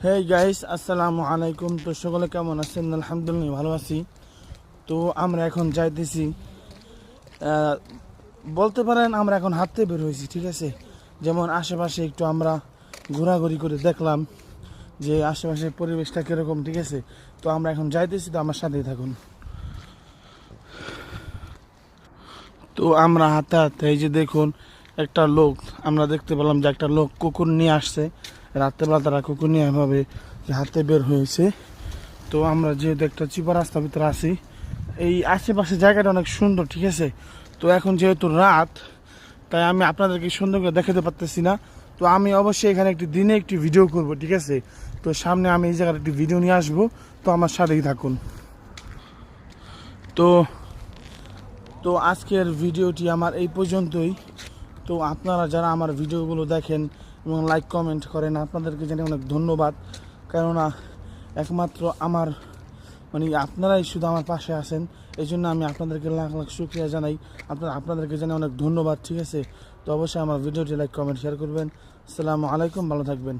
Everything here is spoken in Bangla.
হেই গাইস, আসসালামু আলাইকুম। তো সকলে কেমন আছেন? আলহামদুলিল্লাহ ভালো আছি। তো আমরা এখন যাইতেছি, বলতে পারেন আমরা এখন হাঁটতে বের হয়েছি, ঠিক আছে। যেমন আশেপাশে একটু আমরা ঘোরাঘুরি করে দেখলাম যে আশেপাশের পরিবেশটা কীরকম, ঠিক আছে। তো আমরা এখন যাইতেছি, তো আমার সাথেই থাকুন। তো আমরা হাঁটতে হাঁটতে এই যে দেখুন একটা লোক, আমরা দেখতে পেলাম যে একটা লোক কুকুর নিয়ে আসছে। রাত্রেবেলা তারা কুকুর নিয়ে এভাবে হাঁটতে বের হয়েছে। তো আমরা যেহেতু একটা চিপা রাস্তার ভিতরে আছি, এই আশেপাশে জায়গাটা অনেক সুন্দর, ঠিক আছে। তো এখন যেহেতু রাত, তাই আমি আপনাদেরকে সুন্দর করে দেখাতে পারতেছি না। তো আমি অবশ্যই এখানে একটি দিনে একটি ভিডিও করব, ঠিক আছে। তো সামনে আমি এই জায়গার একটি ভিডিও নিয়ে আসবো, তো আমার সাথেই থাকুন। তো তো আজকের ভিডিওটি আমার এই পর্যন্তই। তো আপনারা যারা আমার ভিডিওগুলো দেখেন এবং লাইক কমেন্ট করেন, আপনাদেরকে জানি অনেক ধন্যবাদ। কেননা একমাত্র আমার আপনারাই শুধু আমার পাশে আছেন, এই জন্য আমি আপনাদেরকে লাখ লাখ শুকরিয়া জানাই। আপনাদেরকে জানাই অনেক ধন্যবাদ, ঠিক আছে। তো অবশ্যই আমার ভিডিওটি লাইক কমেন্ট শেয়ার করবেন। আসসালামু আলাইকুম, ভালো থাকবেন।